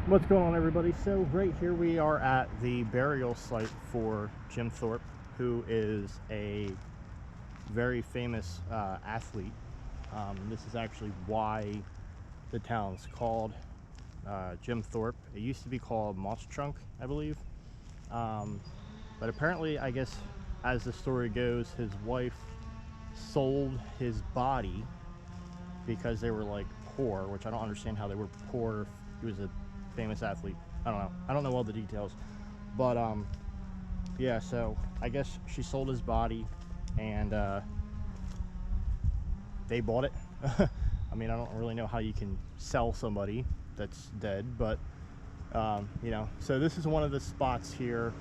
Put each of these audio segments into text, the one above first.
What's going on, everybody? So right here we are at the burial site for Jim Thorpe, who is a very famous athlete. This is actually why the town's called Jim Thorpe. It used to be called Moss Trunk, I believe. But apparently, I guess, as the story goes, his wife sold his body because they were like poor, which I don't understand how they were poor if he was a famous athlete. I don't know all the details, but yeah, so I guess she sold his body and they bought it. I mean, I don't really know how you can sell somebody that's dead, but you know, so this is one of the spots here.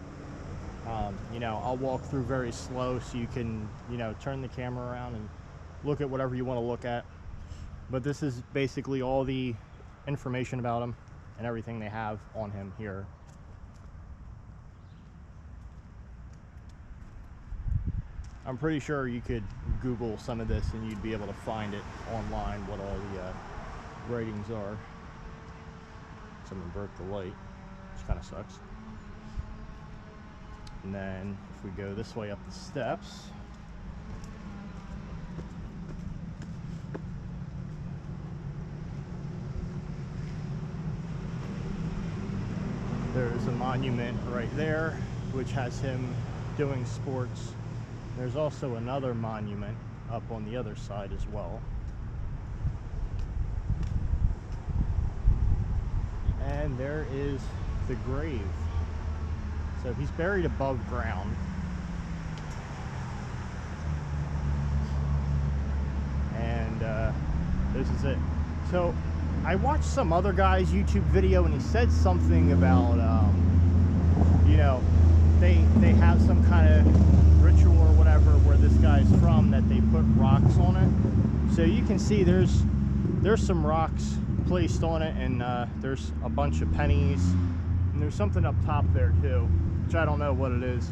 You know, I'll walk through very slow so you can, you know, turn the camera around and look at whatever you want to look at. But this is basically all the information about him and everything they have on him here. I'm pretty sure you could Google some of this and you'd be able to find it online, what all the writings are. Someone broke the light, which kind of sucks. And then if we go this way up the steps, there's a monument right there which has him doing sports. There's also another monument up on the other side as well. And there is the grave. So he's buried above ground. And this is it. So I watched some other guy's YouTube video and he said something about, you know, they have some kind of ritual or whatever where this guy's from that they put rocks on it. So you can see there's some rocks placed on it, and there's a bunch of pennies, and there's something up top there too, which I don't know what it is.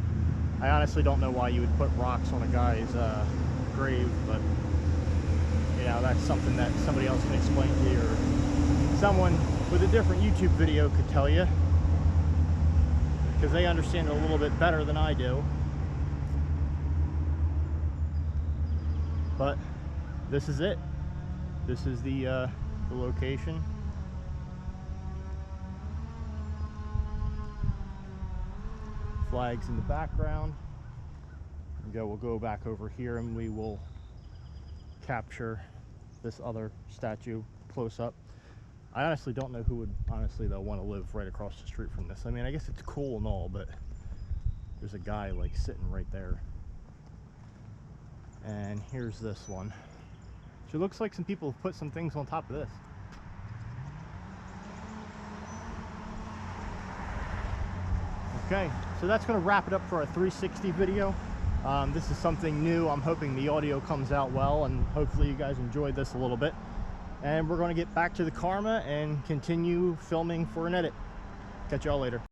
I honestly don't know why you would put rocks on a guy's grave, but you know, that's something that somebody else can explain to you, or someone with a different YouTube video could tell you, because they understand it a little bit better than I do. But this is it. This is the location. Flags in the background. We'll go back over here and we will capture this other statue close up. I honestly don't know who would honestly though want to live right across the street from this. I mean, I guess it's cool and all, but there's a guy like sitting right there. And here's this one. So it looks like some people have put some things on top of this. Okay, so that's going to wrap it up for our 360 video. This is something new. I'm hoping the audio comes out well, and hopefully you guys enjoyed this a little bit. And we're going to get back to the Karma and continue filming for an edit. Catch y'all later.